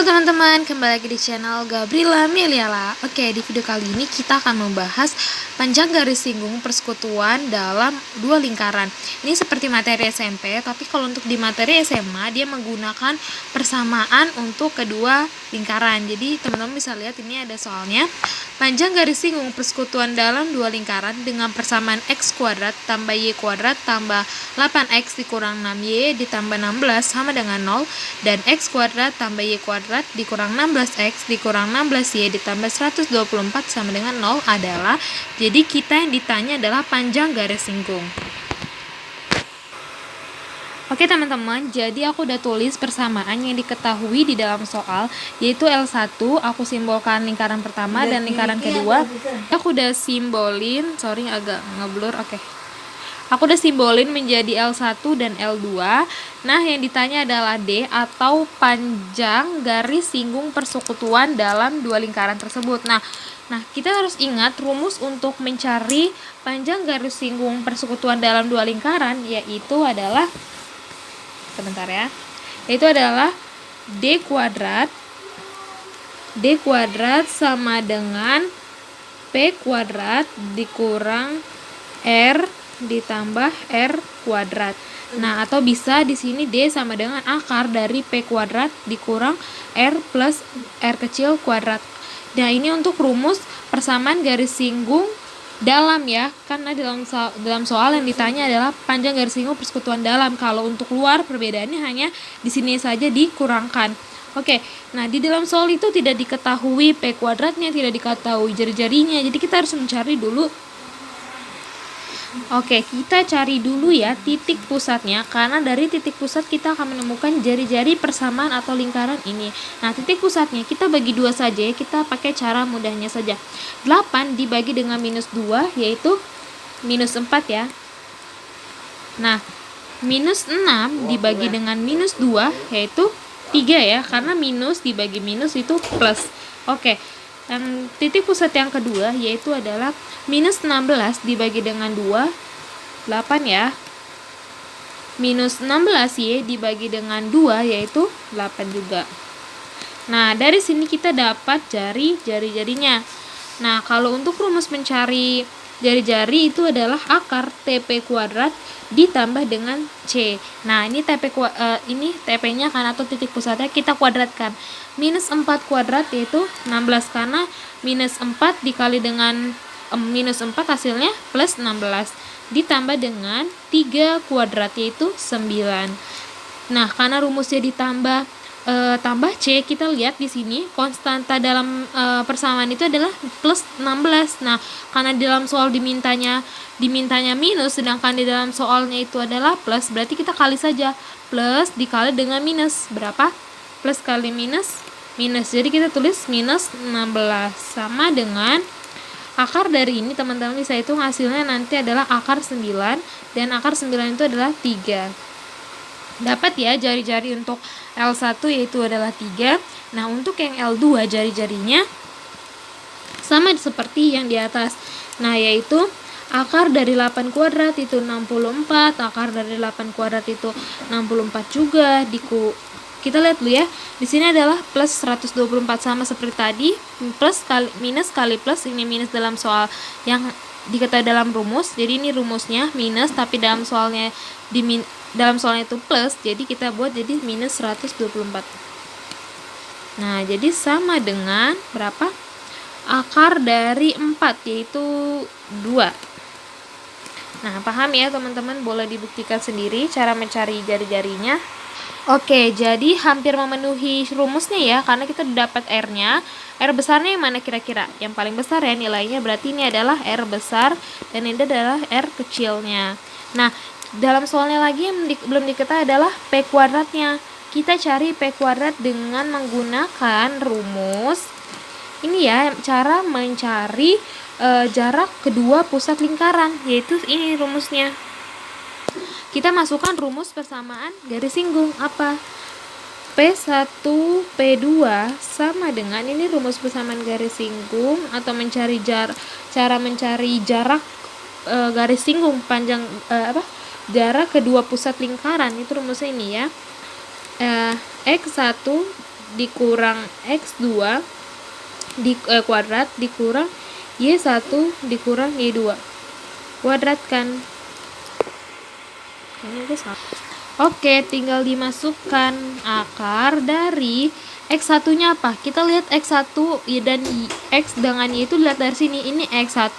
Halo teman-teman, kembali lagi di channel Gabriela Meliala. Oke, di video kali ini kita akan membahas panjang garis singgung persekutuan dalam dua lingkaran. Ini seperti materi SMP, tapi kalau untuk di materi SMA dia menggunakan persamaan untuk kedua lingkaran. Jadi teman-teman bisa lihat ini ada soalnya. Panjang garis singgung persekutuan dalam dua lingkaran dengan persamaan x kuadrat tambah y kuadrat tambah 8x dikurang 6y ditambah 16 sama dengan 0, dan x kuadrat tambah y kuadrat dikurang 16x dikurang 16y ditambah 124 sama dengan 0 adalah, jadi kita yang ditanya adalah panjang garis singgung. Oke teman-teman, jadi aku udah tulis persamaan yang diketahui di dalam soal, yaitu L1 aku simbolkan lingkaran pertama dan lingkaran kedua. Aku udah simbolin, agak ngeblur, oke. Aku udah simbolin menjadi L1 dan L2. Nah, yang ditanya adalah D atau panjang garis singgung persekutuan dalam dua lingkaran tersebut. Nah, kita harus ingat rumus untuk mencari panjang garis singgung persekutuan dalam dua lingkaran, yaitu adalah D kuadrat sama dengan P kuadrat dikurang R ditambah R kuadrat. Nah, atau bisa di sini D sama dengan akar dari P kuadrat dikurang R plus R kecil kuadrat. Nah, ini untuk rumus persamaan garis singgung dalam ya, karena dalam soal yang ditanya adalah panjang garis singgung persekutuan dalam. Kalau untuk luar perbedaannya hanya di sini saja dikurangkan. Oke, nah di dalam soal itu tidak diketahui P kuadratnya, tidak diketahui jari-jarinya. Jadi kita harus mencari dulu. Oke, kita cari dulu ya titik pusatnya, karena dari titik pusat kita akan menemukan jari-jari persamaan atau lingkaran ini. Nah, titik pusatnya kita bagi dua saja ya, kita pakai cara mudahnya saja. 8 dibagi dengan minus 2 yaitu minus 4 ya. Nah, minus 6 dibagi dengan minus 2 yaitu 3 ya, karena minus dibagi minus itu plus. Oke. Dan titik pusat yang kedua yaitu adalah minus 16 dibagi dengan 2, 8 ya. Minus 16y dibagi dengan 2 yaitu 8 juga. Nah, dari sini kita dapat jari-jarinya. Nah, kalau untuk rumus mencari jari-jari itu adalah akar TP kuadrat ditambah dengan C. Nah, ini TP-nya kan atau titik pusatnya kita kuadratkan. Minus 4 kuadrat yaitu 16, karena minus 4 dikali dengan minus 4 hasilnya plus 16 ditambah dengan 3 kuadrat yaitu 9. Nah, karena rumusnya ditambah tambah C, kita lihat di sini konstanta dalam persamaan itu adalah plus 16. Nah, karena di dalam soal dimintanya minus, sedangkan di dalam soalnya itu adalah plus, berarti kita kali saja. Plus dikali dengan minus, berapa? Plus kali minus. Jadi kita tulis minus 16 sama dengan akar dari ini, teman-teman bisa hitung hasilnya nanti adalah akar 9, dan akar 9 itu adalah 3. Dapat ya jari-jari untuk L1 yaitu adalah 3. Nah, untuk yang L2 jari-jarinya sama seperti yang di atas. Nah, yaitu akar dari 8 kuadrat itu 64, akar dari 8 kuadrat itu 64 juga. Kita lihat dulu ya. Di sini adalah plus 124 sama seperti tadi, plus kali minus kali plus, ini minus dalam soal yang diketahui dalam rumus. Jadi ini rumusnya minus, tapi dalam soalnya itu plus, jadi kita buat jadi minus 124. Nah, jadi sama dengan berapa? Akar dari 4 yaitu 2. Nah, paham ya teman-teman, boleh dibuktikan sendiri cara mencari jari-jarinya. Oke, jadi hampir memenuhi rumusnya ya, karena kita dapat R-nya. R besarnya yang mana kira-kira? Yang paling besar ya nilainya, berarti ini adalah R besar dan ini adalah R kecilnya. Nah, dalam soalnya lagi yang belum diketahui adalah P kuadratnya. Kita cari P kuadrat dengan menggunakan rumus ini ya, cara mencari jarak kedua pusat lingkaran, yaitu ini rumusnya. Kita masukkan rumus persamaan garis singgung apa? P1 P2 sama dengan ini rumus persamaan garis singgung atau cara mencari jarak garis singgung panjang jarak kedua pusat lingkaran, itu rumusnya ini ya. X1 dikurang X2 kuadrat dikurang Y1 dikurang Y2 kuadratkan. Oke, tinggal dimasukkan akar dari X1 nya apa? Kita lihat X1 dan X dengan Y itu dilihat dari sini. Ini X1,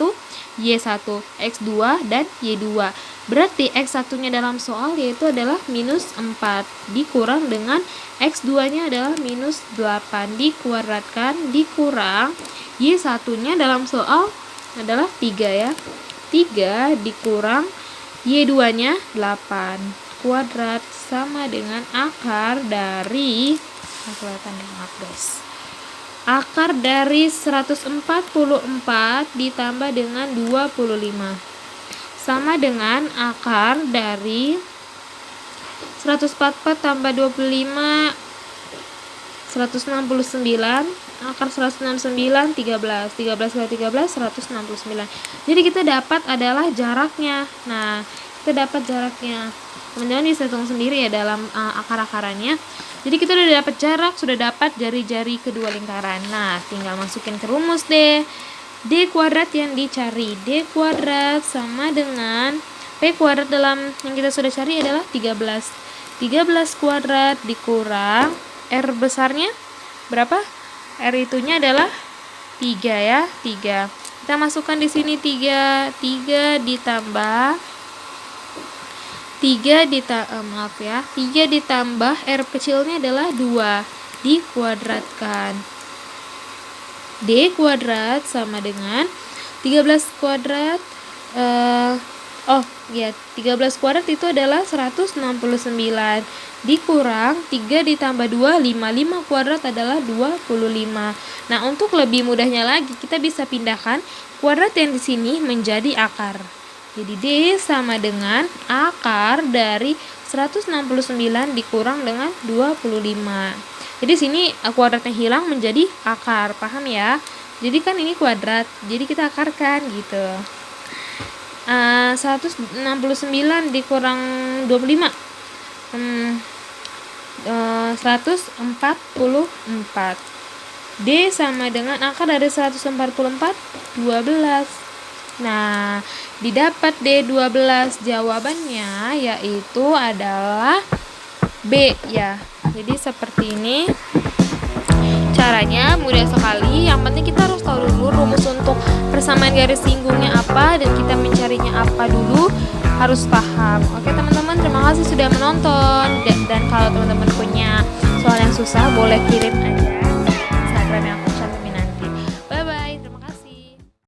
Y1, X2 dan Y2. Berarti X1 nya dalam soal yaitu adalah minus 4 dikurang dengan X2 nya adalah minus 8 dikuadratkan dikurang Y1 nya dalam soal adalah 3 ya. 3 dikurang Y2 nya 8 kuadrat sama dengan akar dari akar dari 144 ditambah dengan 25 sama dengan akar dari 144 tambah 25 169, akar 169 13 kali 13 169. Jadi kita dapat adalah jaraknya. Nah, kita dapat jaraknya. Teman-teman bisa hitung sendiri ya dalam akar-akarannya. Jadi kita udah dapat jarak, sudah dapat jari-jari kedua lingkaran. Nah, tinggal masukin ke rumus deh. D kuadrat yang dicari, D kuadrat sama dengan P kuadrat dalam yang kita sudah cari adalah 13. 13 kuadrat dikurang R besarnya berapa? R itunya adalah 3 ya, 3. Kita masukkan di sini 3 ditambah 3 ditambah R kecilnya adalah 2 dikuadratkan. D kuadrat sama dengan 13 kuadrat 13 kuadrat itu adalah 169 dikurang 3 ditambah 2 5 kuadrat adalah 25. Nah, untuk lebih mudahnya lagi kita bisa pindahkan kuadrat yang di sini menjadi akar. Jadi D sama dengan akar dari 169 dikurang dengan 25. Jadi sini kuadratnya hilang menjadi akar, paham ya? Jadi kan ini kuadrat, jadi kita akarkan gitu. 169 dikurang 25 144. D sama dengan akar dari 144 12. Nah, didapat D12, jawabannya yaitu adalah B ya. Jadi seperti ini caranya, mudah sekali. Yang penting kita harus tahu dulu rumus untuk persamaan garis singgungnya apa dan kita mencarinya apa dulu, harus paham. Oke teman-teman, terima kasih sudah menonton. Dan kalau teman-teman punya soal yang susah boleh kirim aja Instagramnya